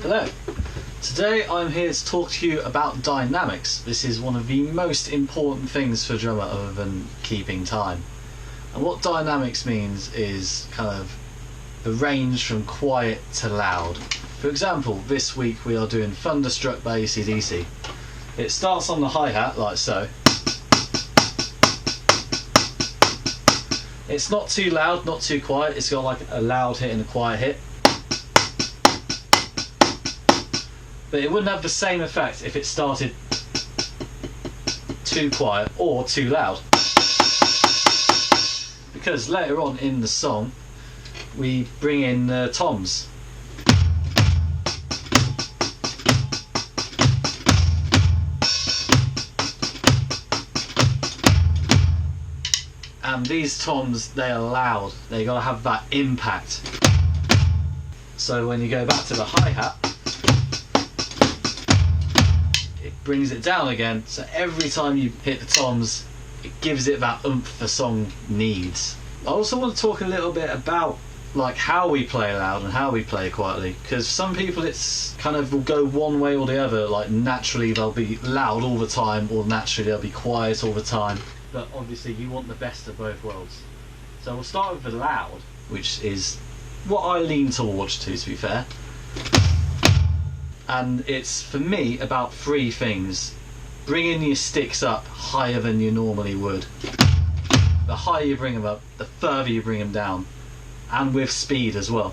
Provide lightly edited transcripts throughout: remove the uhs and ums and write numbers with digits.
Hello. Today I'm here to talk to you about dynamics. This is one of the most important things for a drummer other than keeping time. And what dynamics means is kind of the range from quiet to loud. For example, this week we are doing Thunderstruck by AC/DC. It starts on the hi-hat like so. It's not too loud, not too quiet, it's got like a loud hit and a quiet hit. But it wouldn't have the same effect if it started too quiet or too loud. Because later on in the song we bring in toms. And these toms, they are loud, they gotta have that impact. So when you go back to the hi-hat, it brings it down again, so every time you hit the toms it gives it that oomph the song needs. I also want to talk a little bit about like how we play loud and how we play quietly, because some people it's kind of will go one way or the other, like naturally they'll be loud all the time or naturally they'll be quiet all the time, but obviously you want the best of both worlds. So we'll start with the loud, which is what I lean towards to be fair. And it's, for me, about three things. Bringing your sticks up higher than you normally would. The higher you bring them up, the further you bring them down. And with speed as well.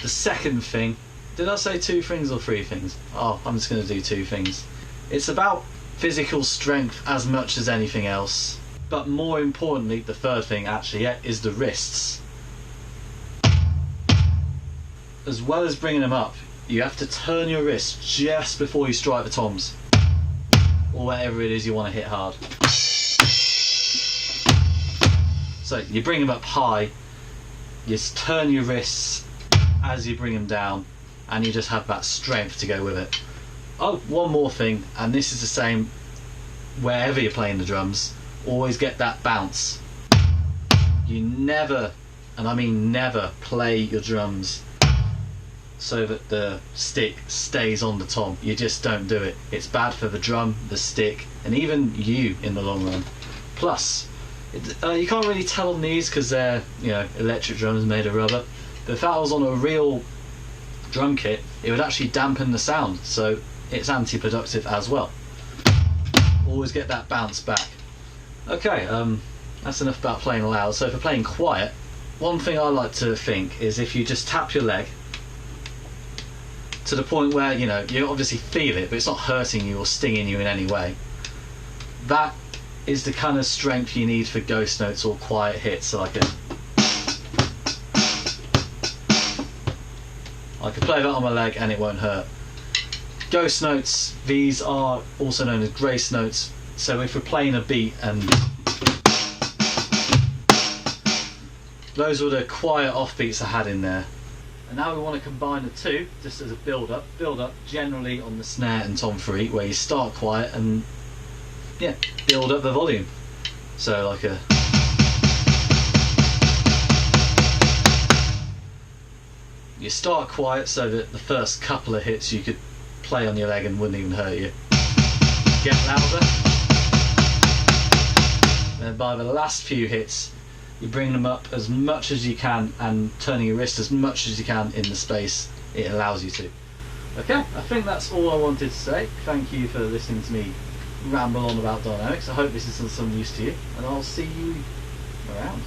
The second thing, did I say two things or three things? Oh, I'm just going to do two things. It's about physical strength as much as anything else. But more importantly, the third thing actually is the wrists. As well as bringing them up, you have to turn your wrist just before you strike the toms, or whatever it is you want to hit hard. So you bring them up high, you just turn your wrists as you bring them down, and you just have that strength to go with it. Oh, one more thing, and this is the same wherever you're playing the drums, always get that bounce. You never, and I mean never, play your drums so that the stick stays on the tom. You just don't do it. It's bad for the drum, the stick, and even you in the long run. Plus, you can't really tell on these because they're, you know, electric drums made of rubber. But if that was on a real drum kit, it would actually dampen the sound, so it's anti-productive as well. Always get that bounce back. Okay, that's enough about playing loud. So for playing quiet, one thing I like to think is if you just tap your leg to the point where, you know, you obviously feel it, but it's not hurting you or stinging you in any way. That is the kind of strength you need for ghost notes or quiet hits. I could play that on my leg and it won't hurt. Ghost notes, these are also known as grace notes. So if we're playing a beat, and those were the quiet offbeats I had in there. And now we want to combine the two, just as a build-up generally on the snare and tom free, where you start quiet and yeah, build up the volume. So like a you start quiet so that the first couple of hits you could play on your leg and wouldn't even hurt you. Get louder, and by the last few hits you bring them up as much as you can and turning your wrist as much as you can in the space it allows you to. Okay, I think that's all I wanted to say. Thank you for listening to me ramble on about dynamics. I hope this is some use to you, and I'll see you around.